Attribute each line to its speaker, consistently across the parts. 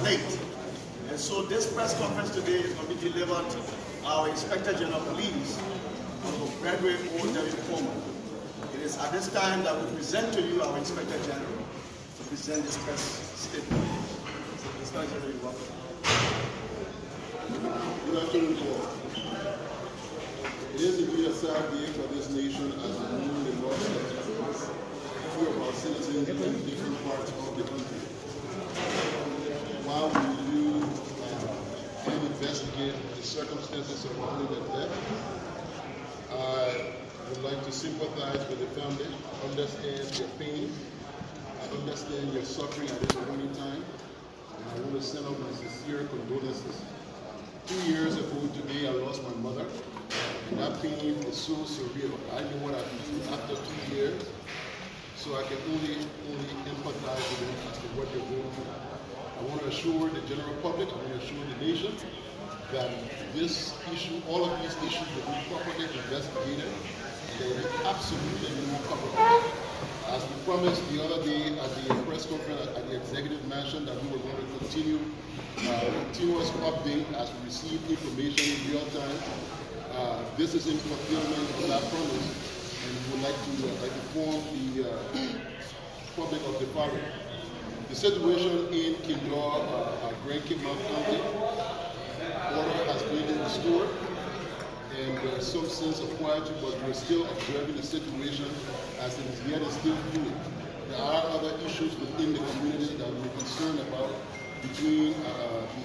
Speaker 1: late. And so this press conference today is going to be delivered to our Inspector General of Police, Honorable Gregory O. W. Coleman. It is at this time that we present to you our Inspector General to present this press statement. So, Inspector General, you're welcome.
Speaker 2: Good afternoon, all. It is indeed a sad day for this nation as we mourn the loss of few of our citizens in different parts of the country. While we do and investigate the circumstances surrounding their death, I would like to sympathize with the family, understand their pain, I understand their suffering at this point in time, and I want to send out my sincere condolences. 2 years ago today, I lost my mother, and that pain is so surreal. I know what I've been through after 2 years, so I can only empathize with them as to what they're going through. I want to assure the general public, I want to assure the nation that this issue, all of these issues will be properly investigated, and there will be absolutely no cover-up. As we promised the other day at the press conference at the executive mansion that we were going to continue continuous update as we receive information in real time. This is in fulfillment of that promise, and we would like to inform the public of the following. The situation in Kinjor, Grand Cape County, order has been restored, and there's some sense of quietude, but we're still observing the situation as it is yet and still fluid. There are other issues within the community that we're concerned about between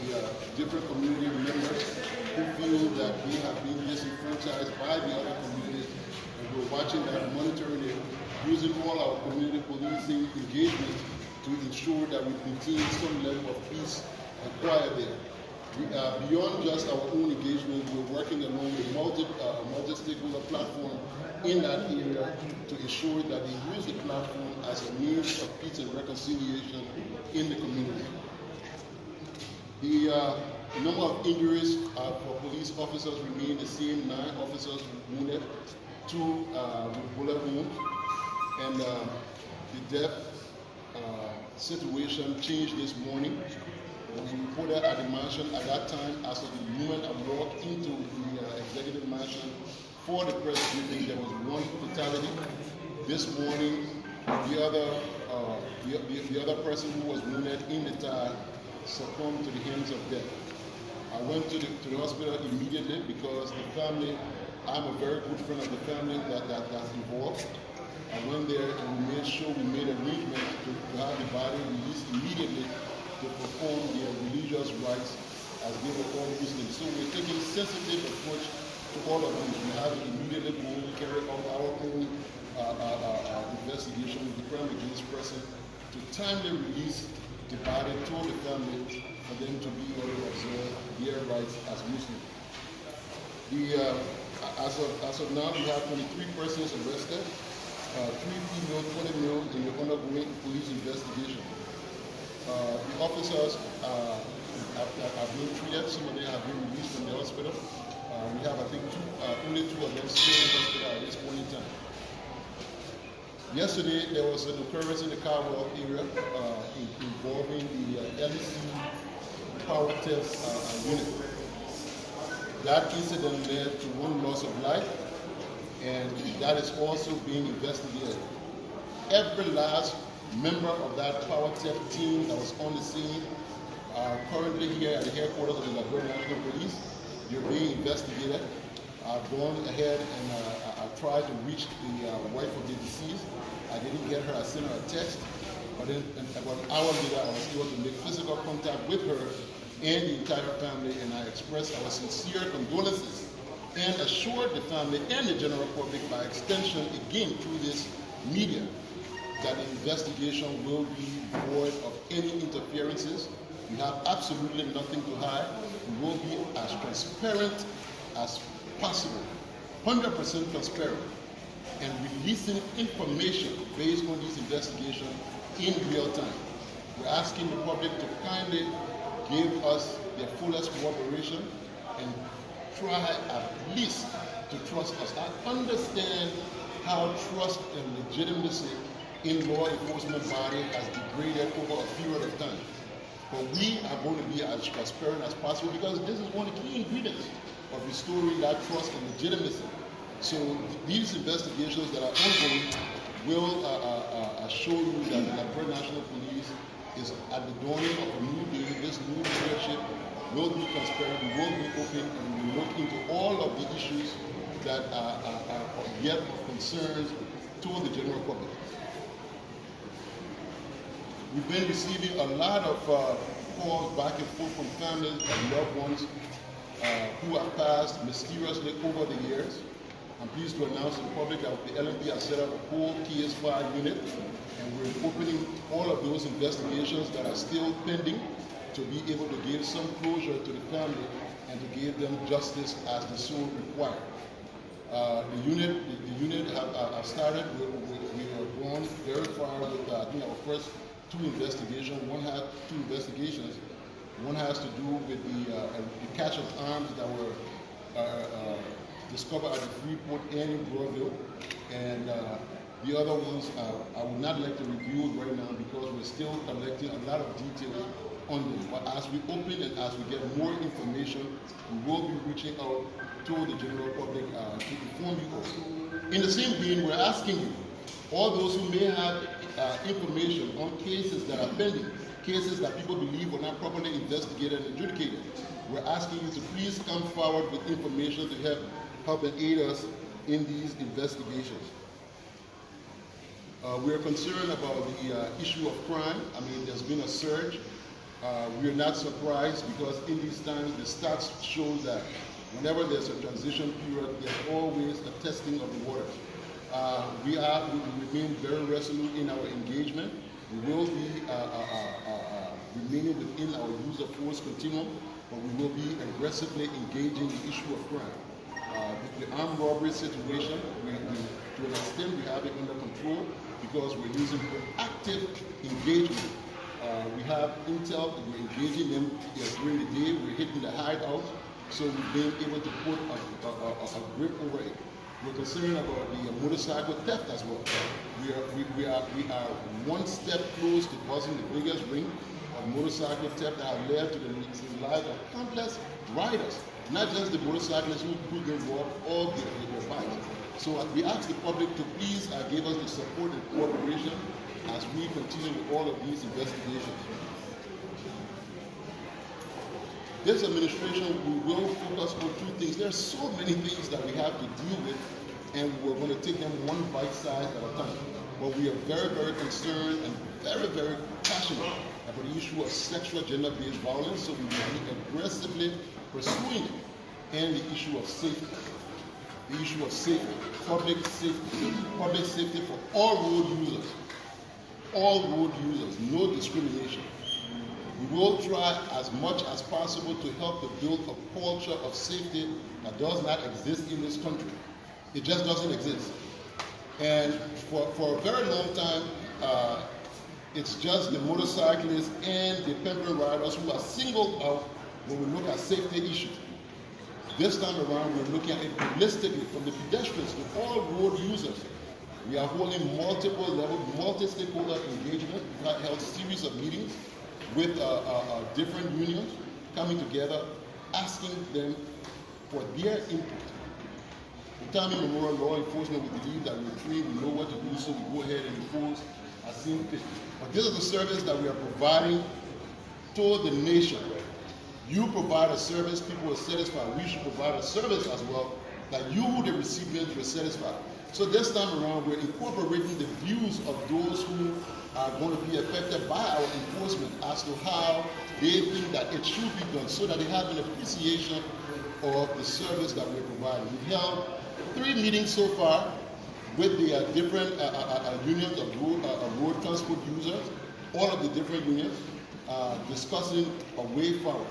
Speaker 2: the different community members who feel that they have been disenfranchised by the other communities, and we're watching that, monitoring it, using all our community policing engagement to ensure that we maintain some level of peace and quiet there. Beyond just our own engagement, we're working along a multi-stakeholder platform in that area to ensure that they use the platform as a means of peace and reconciliation in the community. The number of injuries for police officers remain the same, 9 officers wounded, 2 with bullet wounds, and the death situation changed this morning. We reported at the mansion at that time, as of the moment I walked into the executive mansion for the press briefing, there was 1 fatality. This morning, the other person who was wounded in the thigh succumbed to the hands of death. I went to the hospital immediately because the family, I'm a very good friend of the family that's involved. I went there and we made sure we made arrangements to have the body released immediately to perform their religious rites as they were all Muslims. So we're taking a sensitive approach to all of these. We have to immediately go carry out our own investigation with the crime against person to timely release the body to the family for them to be able to observe their rights as Muslims. As of now, we have 23 persons arrested, 3 female, 20 male in the ongoing police investigation. The officers have been treated, some of them have been released from the hospital. We have, I think, only 2 of them still in the hospital at this point in time. Yesterday, there was an occurrence in the Carwell area involving the LEC power theft unit. That incident led to 1 loss of life, and that is also being investigated. Every last member of that power theft team that was on the scene are currently here at the headquarters of the Liberia National Police. They're being investigated. I've gone ahead and I tried to reach the wife of the deceased. I didn't get her. I sent her a text, but then about an hour later, I was able to make physical contact with her and the entire family, and I expressed our sincere condolences and assured the family and the general public by extension, again through this media, that the investigation will be void of any interferences. We have absolutely nothing to hide. We will be as transparent as possible, 100% transparent, and releasing information based on this investigation in real time. We're asking the public to kindly give us their fullest cooperation and try at least to trust us. I understand how trust and legitimacy in law enforcement body has degraded over a period of time. But we are going to be as transparent as possible because this is one of the key ingredients of restoring that trust and legitimacy. So these investigations that are ongoing will assure you that the Liberia National Police is at the dawning of a new day. This new leadership will be transparent, we will be open, and we will look into all of the issues that are yet of concerns to the general public. We've been receiving a lot of calls back and forth from families and loved ones who have passed mysteriously over the years. I'm pleased to announce to the public that the LNP has set up a whole case file unit, and we're opening all of those investigations that are still pending to be able to give some closure to the family and to give them justice as the soul required. The unit have started. We have gone very far with our first two investigations. Two investigations. One has to do with the catch of arms that were discovered at the Freeport and in Broadville, and the other ones I would not like to review right now because we're still collecting a lot of details on them. But as we open and as we get more information, we will be reaching out to the general public to inform you also. In the same vein, we're asking you, all those who may have information on cases that are pending, cases that people believe were not properly investigated and adjudicated, we're asking you to please come forward with information to help and aid us in these investigations. We are concerned about the issue of crime. I mean, there's been a surge. We are not surprised because in these times, the stats show that whenever there's a transition period, there's always a testing of the waters. We remain very resolute in our engagement. We will be remaining within our use of force continuum, but we will be aggressively engaging the issue of crime. The armed robbery situation, to an extent we have it under control because we're using proactive engagement. We have intel, we're engaging them during the day, we're hitting the hideout, so we've been able to put a grip over it. We're concerned about the motorcycle theft as well. We are one step close to busting the biggest ring of motorcycle theft that have led to the lives of countless riders, not just the motorcyclists who get robbed, all their bikes. So we ask the public to please give us the support and cooperation as we continue with all of these investigations. This administration, we will focus on two things. There are so many things that we have to deal with, and we're going to take them one bite size at a time. But we are very, very concerned and very, very passionate about the issue of sexual gender-based violence, so we will be aggressively pursuing it, and the issue of safety. The issue of safety, public safety for all road users, no discrimination. We will try as much as possible to help to build a culture of safety that does not exist in this country. It just doesn't exist. And for a very long time, it's just the motorcyclists and the pimping riders who are singled out when we look at safety issues. This time around, we're looking at it holistically from the pedestrians to all road users. We are holding multiple level, multi-stakeholder engagement. We have held a series of meetings with different unions coming together, asking them for their input. The time immemorial law enforcement, we believe that we're trained, we know what to do, so we go ahead and enforce as seen fit. But this is the service that we are providing to the nation. You provide a service, people are satisfied. We should provide a service as well that you, the recipient, are satisfied. So this time around, we're incorporating the views of those who are going to be affected by our enforcement as to how they think that it should be done so that they have an appreciation of the service that we're providing. We've held 3 meetings so far with the different unions of road transport users, all of the different unions, discussing a way forward.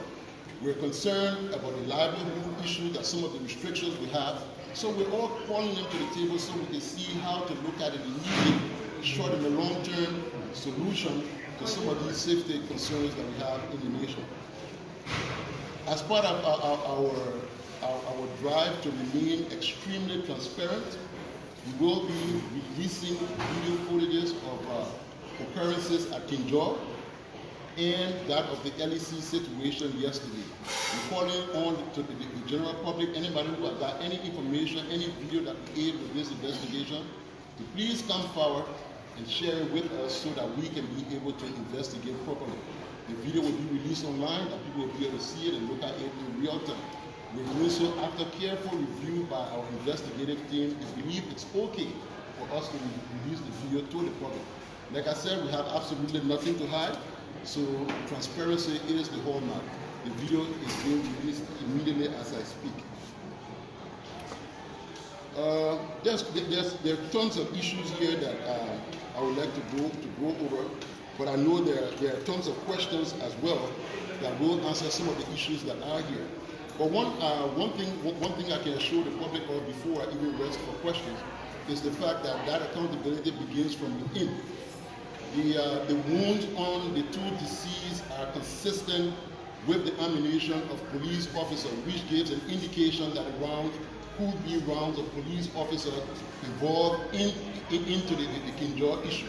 Speaker 2: We're concerned about the livelihood issue, that some of the restrictions we have. So we're all calling them to the table so we can see how to look at an immediate, short and long-term solution to some of these safety concerns that we have in the nation. As part of our drive to remain extremely transparent, we will be releasing video footages of occurrences at Kinjor and that of the LEC situation yesterday. We're calling on to the general public, anybody who has got any information, any video that will aid with this investigation, to please come forward and share it with us so that we can be able to investigate properly. The video will be released online and people will be able to see it and look at it in real time. We're doing so after careful review by our investigative team. We believe it's okay for us to release the video to the public. Like I said, we have absolutely nothing to hide, so transparency is the hallmark. The video is being released immediately as I speak. There are tons of issues here that I would like to go over, but I know there are tons of questions as well that will answer some of the issues that are here. But one thing I can assure the public of before I even rest for questions is the fact that accountability begins from within. The wounds on the two deceased are consistent with the ammunition of police officers, which gives an indication that the rounds could be rounds of police officers involved into the Kinjor issue.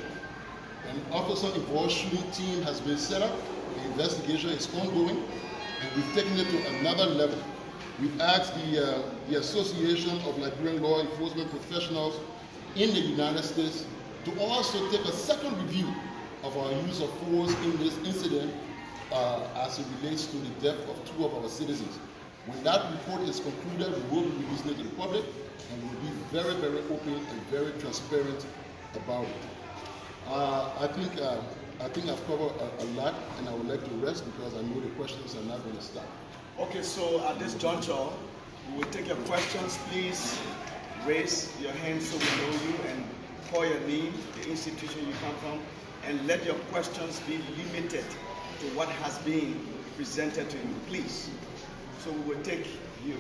Speaker 2: An officer-involved shooting team has been set up. The investigation is ongoing, and we've taken it to another level. We've asked the Association of Liberian Law Enforcement Professionals in the United States to also take a second review of our use of force in this incident as it relates to the death of two of our citizens. When that report is concluded, we will be releasing it to the public, and we'll be very, very open and very transparent about it. I think I've covered a lot, and I would like to rest because I know the questions are not going to stop.
Speaker 1: Okay, so at this juncture, we will take your questions. Please raise your hand so we know you and call your name, the institution you come from, and let your questions be limited to what has been presented to you, please. So we will take you.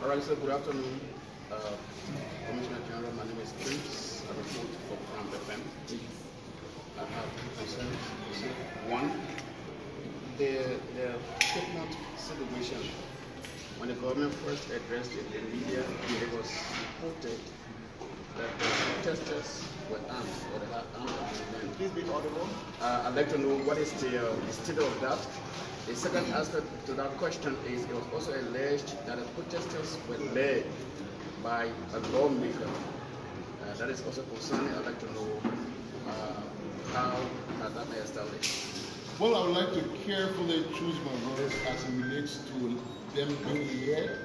Speaker 3: All right, so good afternoon, Commissioner General. My name is Prince. I report for Camp FM. I have two concerns. One, the statement situation. When the government first addressed it in media, it was reported that the protesters were armed or they had armed.
Speaker 1: Please be audible.
Speaker 3: I'd like to know what is the state of that. The second aspect to that question is it was also alleged that the protesters were led by a lawmaker. That is also concerning. I'd like to know how that may establish.
Speaker 2: Well, I would like to carefully choose my words as it relates to them being led,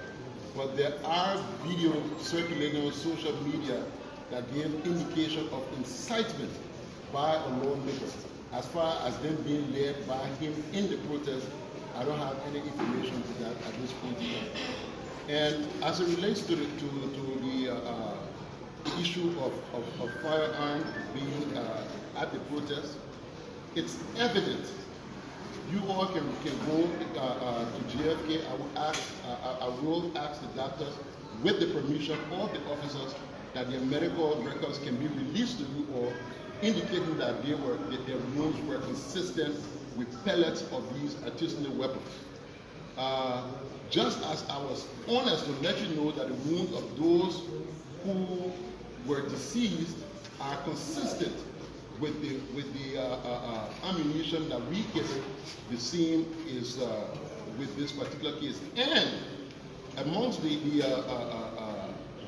Speaker 2: but there are videos circulating on social media that give indication of incitement by a lawmaker. As far as them being led by him in the protest, I don't have any information to that at this point in time. And as it relates to the issue of firearms being at the protest, it's evident. You all can go to JFK. I will ask the doctors, with the permission of the officers, that their medical records can be released to you, or indicating that their wounds were consistent with pellets of these artisanal weapons. Just as I was honest to let you know that the wounds of those who were deceased are consistent with the ammunition that we given, the same is with this particular case. And amongst the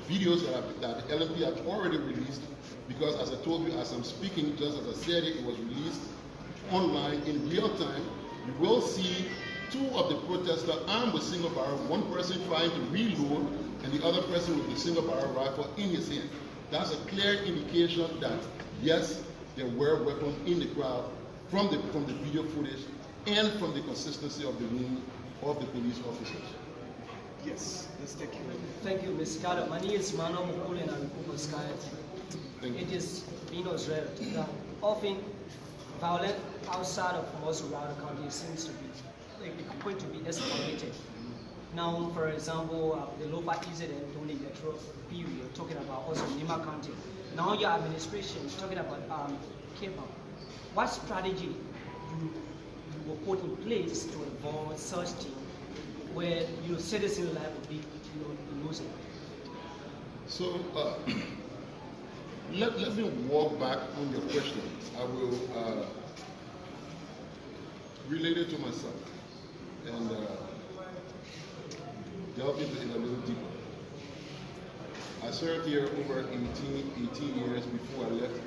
Speaker 2: videos that LMP has already released, because as I told you, as I'm speaking, just as I said it was released online in real time, you will see two of the protesters armed with single barrel, one person trying to reload, and the other person with the single barrel rifle in his hand. That's a clear indication that, yes, there were weapons in the crowd from the video footage and from the consistency of the wound of the police officers.
Speaker 1: Yes, let's take you.
Speaker 4: Thank you, Mr. Carter. My name is Mano Mukule and I'm from Sky. It is being observed that often violence outside of most rural counties seems to be going to be escalated. Now, for example, the Lopa incident during the electoral period, talking about also Nima County. Now your administration is talking about Cape Town. What strategy you will put in place to avoid such thing where citizen life will be losing?
Speaker 2: So let me walk back on your question. I will related to myself and delve into it a little deeper. I served here over 18 years before I left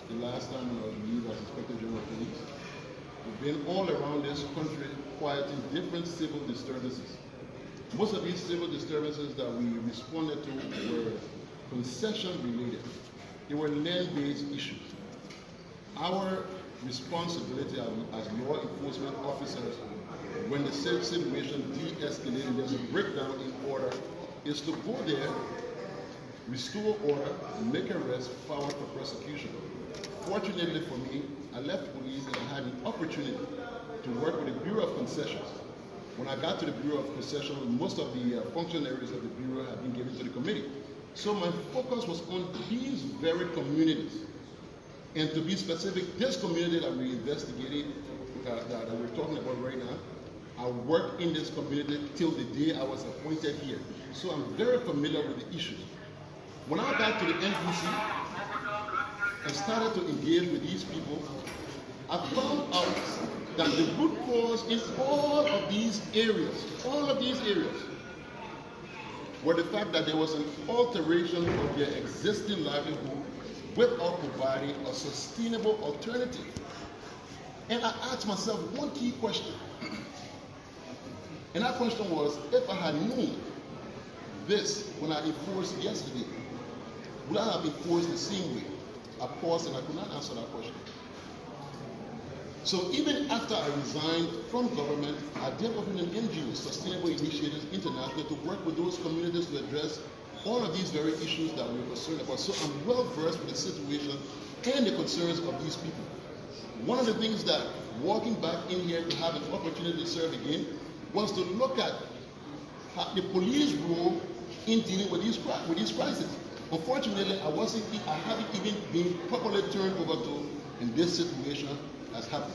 Speaker 2: the last time I was relieved as Inspector General of Police. We've been all around this country quieting different civil disturbances. Most of these civil disturbances that we responded to were concession related. They were land-based issues. Our responsibility as law enforcement officers when the situation de-escalates and there's a breakdown in order is to go there, restore order, make arrests, file for prosecution. Fortunately for me, I left police and I had an opportunity to work with the Bureau of Concessions. When I got to the Bureau of Concessions, most of the functionaries of the Bureau had been given to the committee. So my focus was on these very communities. And to be specific, this community that we're investigating, that we're talking about right now, I worked in this community till the day I was appointed here. So I'm very familiar with the issues. When I got to the NBC and started to engage with these people, I found out that the root cause in all of these areas, were the fact that there was an alteration of their existing livelihood without providing a sustainable alternative. And I asked myself one key question. And that question was, if I had known this when I enforced yesterday, would I have enforced the same way? I paused and I could not answer that question. So even after I resigned from government, I did open an NGO, Sustainable Initiatives International, to work with those communities to address all of these very issues that we're concerned about. So I'm well versed with the situation and the concerns of these people. One of the things that walking back in here to have an opportunity to serve again was to look at the police role in dealing with these crises. Unfortunately, I haven't even been properly turned over to in this situation has happened.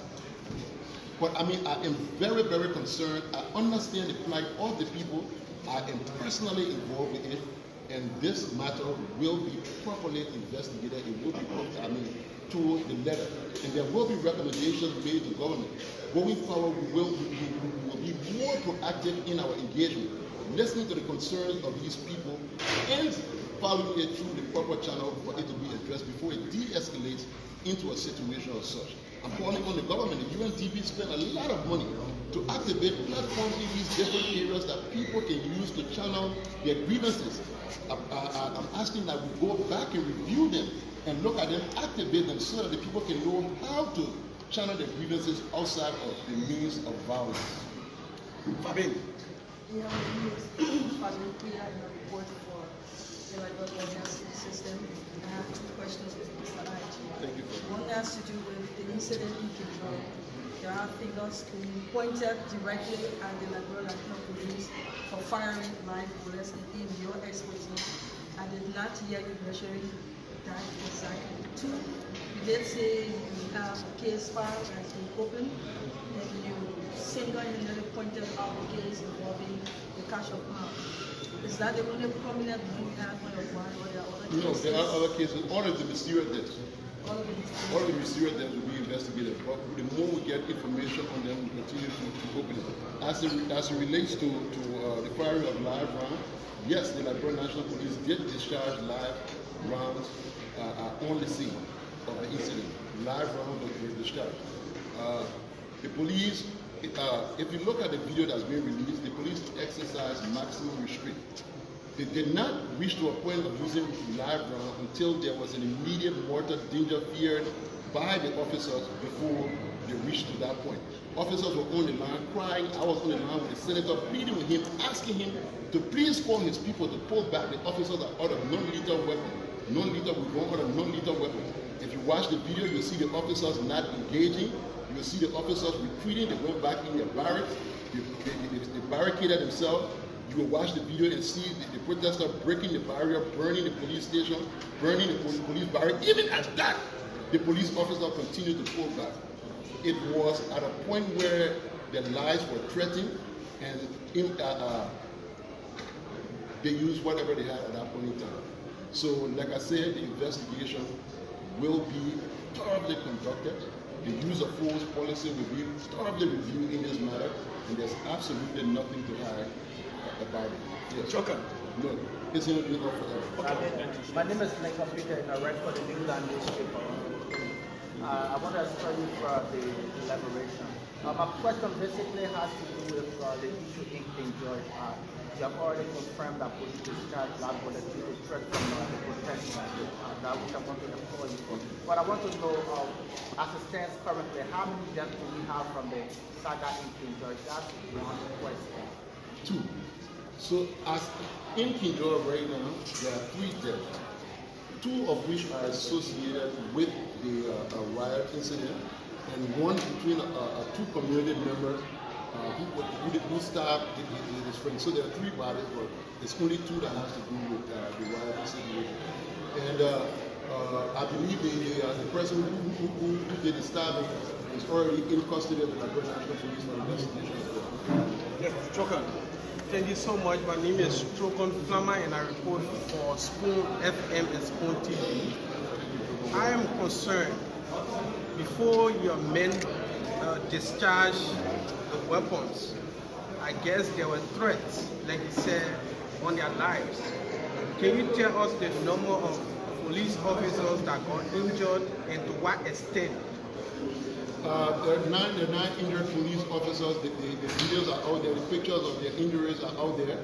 Speaker 2: But I mean, I am very, very concerned. I understand the plight of the people. I am personally involved with it, and this matter will be properly investigated. It will be, to the letter, and there will be recommendations made to government. Going forward, we will be more proactive in our engagement, listening to the concerns of these people, and following it through the proper channel for it to be addressed before it de-escalates into a situation of such. I'm calling on the government. The UNDP spent a lot of money to activate platforms in these different areas that people can use to channel their grievances. I'm asking that we go back and review them and look at them, activate them so that the people can know how to channel their grievances outside of the means of violence.
Speaker 1: Fabin.
Speaker 5: Yeah, Fabin, we have a report for the Liberia justice system. I have two questions to Mr. Aich.
Speaker 2: Thank you.
Speaker 5: One has to do with the incident in Kinjor. There are figures being pointed directly at the Liberia National Police for firing live bullets in your expertise. I did not hear you measuring that exactly. Two, you did say you have a case file that's been opened, and you single-handedly pointed out the case involving the cash of arms. Is that the only prominent one you have on your mind, or there are other cases?
Speaker 2: No, there are other cases. All of the mysterious deaths.
Speaker 5: All of
Speaker 2: All the mysterious deaths will be investigated. But the more we get information on them, we continue to open it. As it relates to the firing of live rounds, yes, the Liberia National Police did discharge live rounds on the scene of the incident. Live rounds were discharged. The police, if you look at the video that's been released, the police exercised maximum restraint. They did not reach to a point of using live rounds until there was an immediate mortal danger feared by the officers before they reached to that point. Officers were on the line crying. I was on the line with the senator, pleading with him, asking him to please call his people to pull back. The officers are out of non-lethal weapons. Non-lethal, we're going out of non-lethal weapons. If you watch the video, you'll see the officers not engaging. You will see the officers retreating. They went back in their barracks. They barricaded themselves. You will watch the video and see the protesters breaking the barrier, burning the police station, burning the police barrier. Even at that, the police officers continued to pull back. It was at a point where their lives were threatened, and they used whatever they had at that point in time. So, like I said, the investigation will be thoroughly conducted. the use of force policy will be thoroughly reviewed in this matter, and there's absolutely nothing to hide about it. Yes.
Speaker 1: Choker.
Speaker 2: No, it's in the forever.
Speaker 6: Okay. My name is Lincoln Peter, and I write for the New Land newspaper. I want to tell you for the elaboration. My question basically has to do with the issue in Kinjor. You have already confirmed that police discharged black bullet due to threat from the protection. That which I want to employ you for. But I want to know, as it stands currently, how many deaths do we have from the saga in Kinjor? That's one question.
Speaker 2: Two. So as in Kinjor right now, there are 3 deaths, 2 of which are associated with the riot incident, and one between 2 community members who stabbed his friend. So there are 3 bodies, but it's only 2 that has to do with the riot incident. And I believe the person who did the stabbing is already in custody of the Liberia National Police for investigation as well.
Speaker 1: Yes, Choker.
Speaker 7: Thank you so much. My name is Trokon Flammer and I report for Spoon FM and Spoon TV. I am concerned before your men discharge the weapons, I guess there were threats, like you said, on their lives. Can you tell us the number of police officers that got injured and to what extent?
Speaker 2: There are 9 injured police officers. The videos are out there. The pictures of their injuries are out there.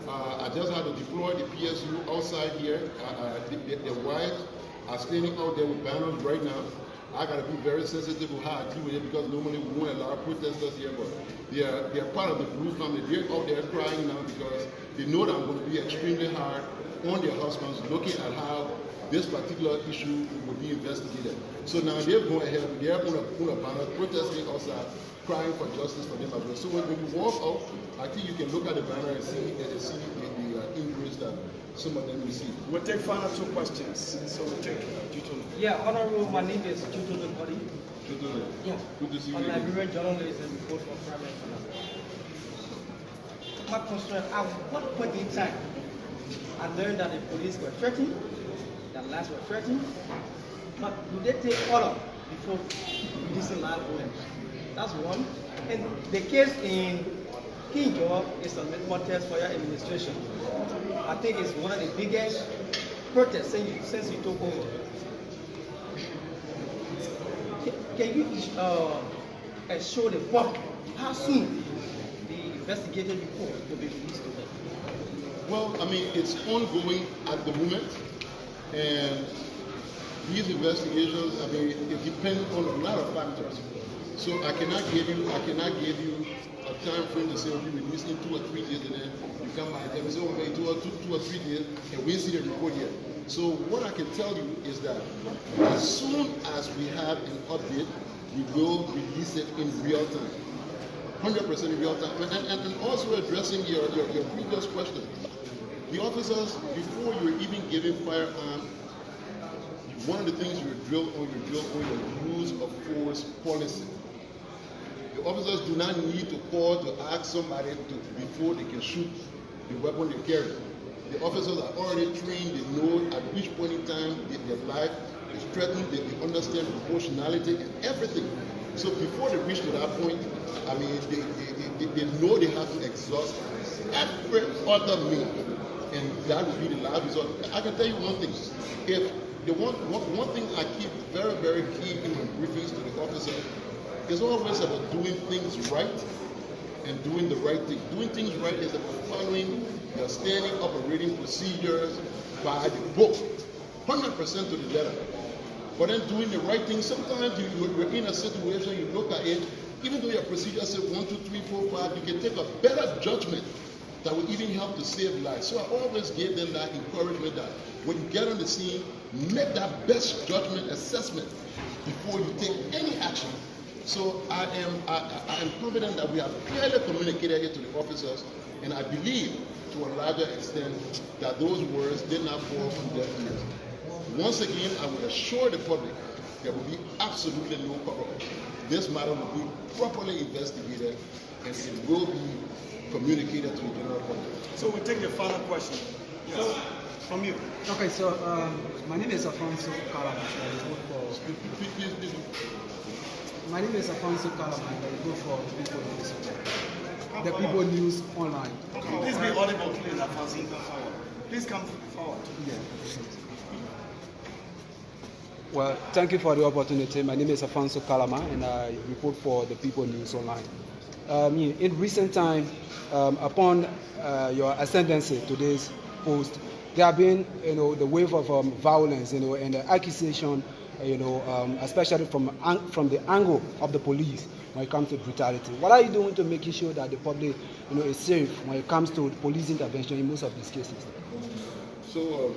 Speaker 2: I just had to deploy the PSU outside here. The wives are standing out there with banners right now. I got to be very sensitive with how I deal with it because normally we won't allow protesters here, but they are part of the Blue family. They're out there crying now because they know that I'm going to be extremely hard on their husbands, looking at how this particular issue will be investigated. So now they're going ahead, they're on a banner protesting outside, crying for justice for them as well. So when you walk out, I think you can look at the banner and see the injuries that some of them received.
Speaker 1: We'll take final 2 questions. So we'll take Jutulu.
Speaker 8: Yeah, Honorable, my name is Jutulu Body. Yeah.
Speaker 2: Good to see you.
Speaker 8: I'm a Liberian journalist and report for Prime Minister. My concern, at what point in time I learned that the police were threatened, that lives were threatened, but do they take order before releasing live bullets? That's one. And the case in Kinjor is a litmus test for your administration. I think it's one of the biggest protests since you took over. Can you assure the public how soon the investigative report will be released to them?
Speaker 2: Well, I mean, it's ongoing at the moment, and these investigations, I mean, it depends on a lot of factors. So I cannot give you a time frame to say we'll be releasing 2 or 3 days, and then you come back and say, oh, maybe 2 or 3 days, and we see the report yet. So what I can tell you is that as soon as we have an update, we will release it in real time, 100% in real time. And also addressing your previous question, the officers, before you're even given firearm, one of the things you're drilled on your use of force policy. The officers do not need to call to ask somebody before they can shoot the weapon they carry. The officers are already trained, they know at which point in time their life is threatened, they understand proportionality and everything. So before they reach to that point, I mean, they know they have to exhaust every other means, and that will be the last resort. I can tell you one thing. If the one thing I keep very, very key in my briefings to the officer is always about doing things right and doing the right thing. Doing things right is about following the standing operating procedures by the book, 100% to the letter. But then doing the right thing, sometimes you're in a situation, you look at it, even though your procedure says 1, 2, 3, 4, 5, you can take a better judgment that will even help to save lives. So I always gave them that encouragement that when you get on the scene, make that best judgment assessment before you take any action. So I am confident that we have clearly communicated it to the officers, and I believe to a larger extent that those words did not fall on deaf ears. Once again, I would assure the public there will be absolutely no cover-up. This matter will be properly investigated, and it will be communicated to the general public.
Speaker 1: So we take the final question. Yes. So, from you.
Speaker 9: Okay, so my name is Afonso Kalabush. I work for.
Speaker 2: Please.
Speaker 9: My name is Afonso Coleman. I go for the People News Online.
Speaker 1: Please be audible, please, Afonso. Please come forward.
Speaker 9: Yeah. Well, thank you for the opportunity. My name is Afonso Kalama, and I report for the People News Online. In recent time, upon your ascendancy to this post, there have been, the wave of violence, and the accusation, especially from the angle of the police when it comes to brutality. What are you doing to make sure that the public, is safe when it comes to police intervention in most of these cases?
Speaker 2: So,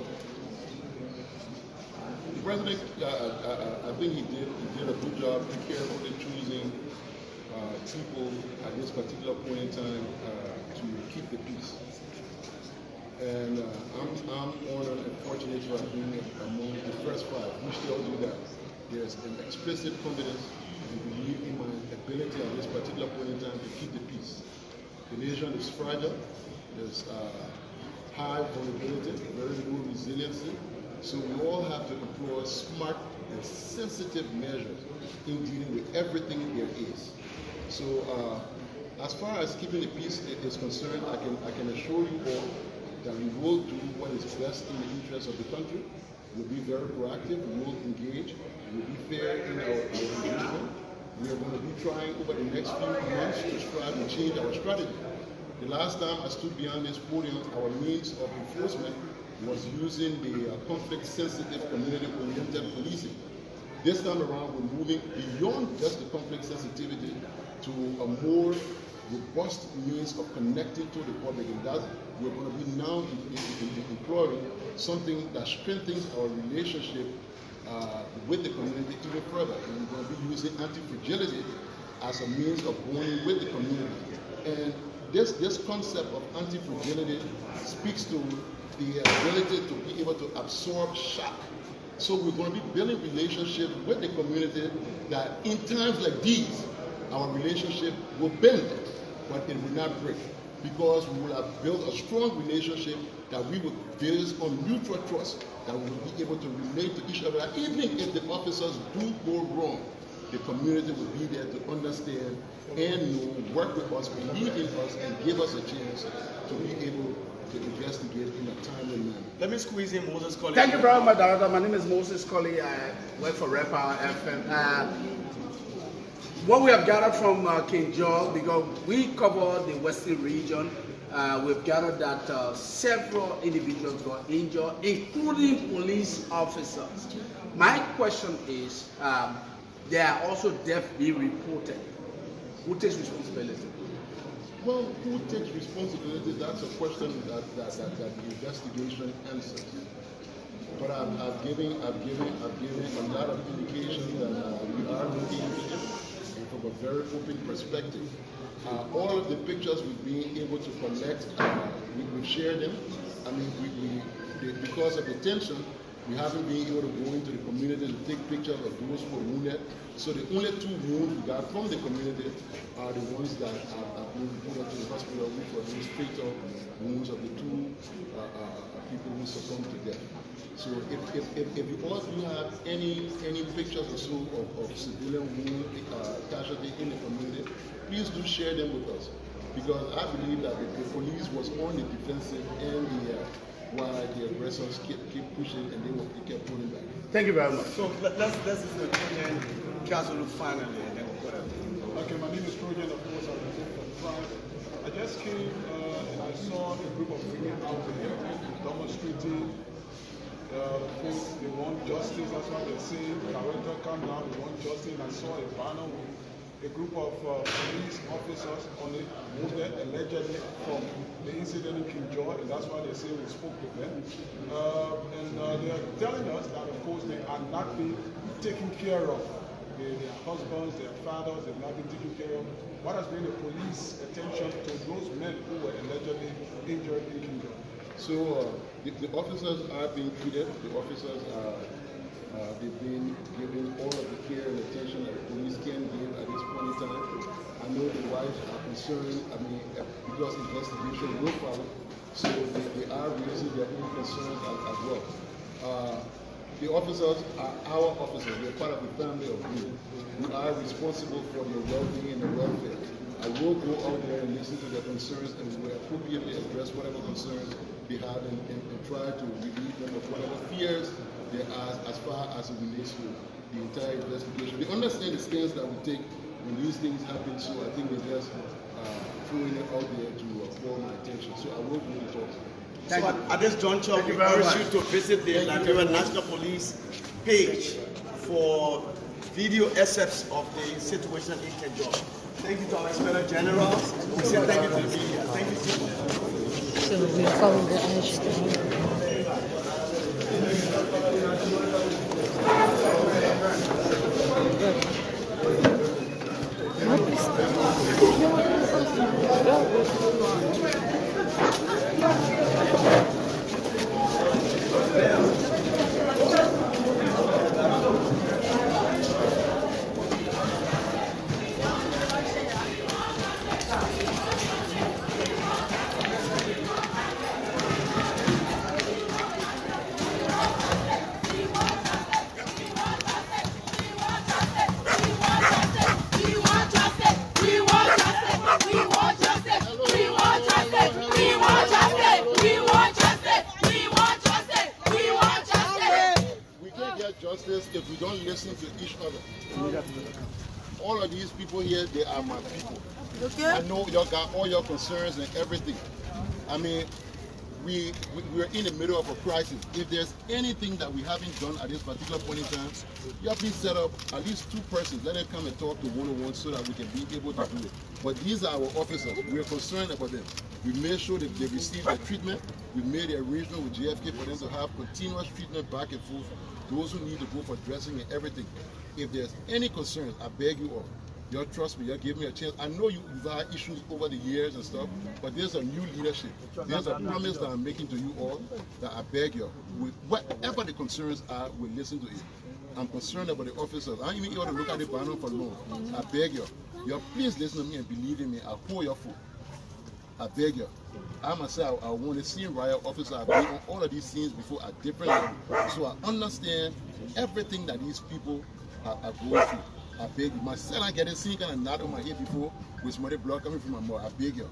Speaker 2: the president, I think he did a good job carefully choosing people at this particular point in time to keep the peace. And I'm honored and fortunate to have been among the first five, which tells you that there's an explicit confidence and belief in my ability at this particular point in time to keep the peace. The nation is fragile. There's high vulnerability, very low resiliency. So we all have to employ smart and sensitive measures in dealing with everything there is. So as far as keeping the peace is concerned, I can assure you all that we will do what is best in the interest of the country. We'll be very proactive, we will engage, we'll be fair in our engagement. We are going to be trying over the next few months to strive and change our strategy. The last time I stood behind this podium, our means of enforcement was using the conflict-sensitive community-oriented policing. This time around, we're moving beyond just the conflict sensitivity to a more robust means of connecting to the public, and that we're going to be now employing something that strengthens our relationship with the community even further. And we're going to be using anti-fragility as a means of going with the community. And this concept of anti-fragility speaks to the ability to be able to absorb shock. So we're going to be building relationships with the community that in times like these, our relationship will bend, but it will not break, because we will have built a strong relationship that we will build on mutual trust, that we will be able to relate to each other. Even if the officers do go wrong, the community will be there to understand and work with us, believe in us, and give us a chance to be able to investigate in a timely manner.
Speaker 1: Let me squeeze in Moses Colley.
Speaker 6: Thank you very much, Director. My name is Moses Colley. I work for Red Power FM. What we have gathered from Kinjor, because we cover the western region, we've gathered that several individuals got injured, including police officers. My question is, there are also deaths being reported. Who takes responsibility?
Speaker 2: Well, who takes responsibility? That's a question that the investigation answers. But I've given a lot of indications that we are looking into it from a very open perspective. All of the pictures we've been able to collect, we've shared them. I mean, because of the tension, we haven't been able to go into the community to take pictures of those who were wounded. So the only two wounds we got from the community are the ones that have been reported to the hospital, which were those fatal wounds of the two people who succumbed to death. So if you all do have any pictures or so of civilian wound casualty in the community, please do share them with us, because I believe that the police was on the defensive and while the aggressors keep pushing and they kept pulling back.
Speaker 6: Thank you very much.
Speaker 1: So let's listen to Trojan Council finally, and then we'll go ahead.
Speaker 10: Okay, my name is Trojan, of course, I'm from France. I just came and I saw a group of women out there demonstrating. They want justice, that's what they're saying. Director come down, they want justice. I saw a banner with a group of police officers on it, wounded allegedly from the incident in Kinjor, and that's why they say we spoke with them. They are telling us that, of course, they are not being taken care of. Their husbands, their fathers, they've not been taken care of. What has been the police attention to those men who were allegedly injured in Kinjor?
Speaker 2: So the officers are being treated. The officers they've been given all of the care and attention that the police can give at this point in time. I know the wives are concerned, because investigation will follow, so they are raising their own concerns as well. The officers are our officers. We're part of the family of you. We are responsible for your well-being and your welfare. I will go out there and listen to their concerns and we will appropriately address whatever concerns they have and try to relieve them of whatever fears there are as far as it relates to the entire investigation. They understand the stance that we take when these things happen, so I think we're just throwing it out there to call my attention. So I will go and talk.
Speaker 1: So at this juncture, we urge you to visit the Liberia National Police page for video excerpts of the situation in Kinjor. Thank you to our Inspector General. We say thank you to the media. Thank you so much.
Speaker 11: So we are following the hashtag.
Speaker 2: Justice if we don't listen to each other. All of these people here, they are my people. Okay. I know y'all got all your concerns and everything. I mean, we're in the middle of a crisis. If there's anything that we haven't done at this particular point in time, you have to set up at least 2 persons. Let them come and talk to one-on-one so that we can be able to do it. But these are our officers. We're concerned about them. We made sure that they receive their treatment. We made the arrangement with JFK for them to have continuous treatment back and forth. Those who need to go for dressing and everything. If there's any concerns, I beg you all. Y'all trust me, y'all give me a chance. I know you've had issues over the years and stuff, but there's a new leadership. There's a promise that I'm making to you all that I beg you. Whatever the concerns are, we'll listen to it. I'm concerned about the officers. I don't even want to look at the banner for long. I beg you. Y'all please listen to me and believe in me. I'll pull your foot. I beg you. I myself, I want to see riot officers. I've been on all of these scenes before at different levels. So I understand everything that these people are going through. I beg you. Myself, I get a scene kind of knot on my head before with some other blood coming from my mouth. I beg you.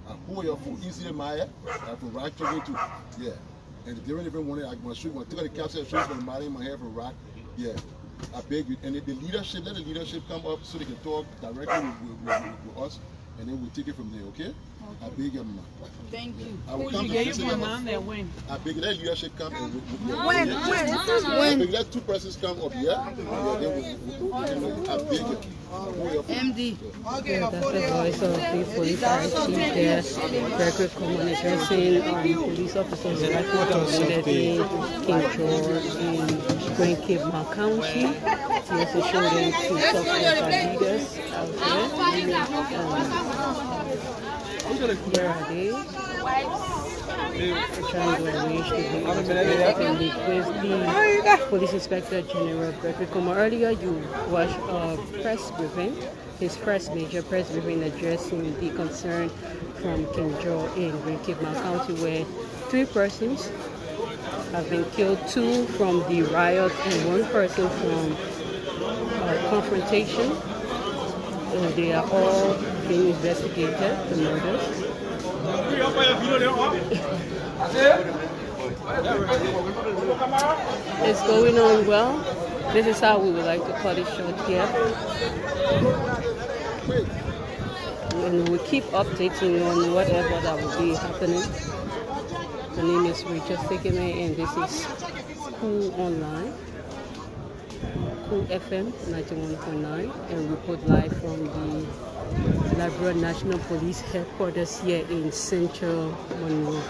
Speaker 2: I pull your foot. You see the Maya? I have a rock to too. Yeah. And if they don't even want it, I must shoot. When I take the capsule, shoot from the Maya in my hair for a rock. Yeah. I beg you. And if the leadership, let the leadership come up so they can talk directly with us. And then we'll take it from there, okay? I beg you, man.
Speaker 12: Thank you.
Speaker 2: I will come to visit them. I beg you, let leadership come and
Speaker 12: when?
Speaker 2: I beg you, let 2 persons come up here. I beg you.
Speaker 12: MD.
Speaker 11: Yeah, that's the voice of the police chief there. Record Coleman addressing police officers that located in Kinjor in Grand Cape County. He also showed them 2 top leaders out there. Where are they? We're trying to arrange to request the Police Inspector General Record Coleman. Earlier you watched a press briefing, his first major press briefing addressing the concern from Kinjor in Grand Cape County, where 3 persons have been killed, 2 from the riot and 1 person from confrontation. And they are all being investigated, the murders. It's going on well. This is how we would like to cut it short here. And we'll keep updating on whatever that will be happening. My name is Rachel Sekeme and this is Cool Online. Cool FM 91.9 and we report live from the Liberia National Police Headquarters here in Central Monrovia.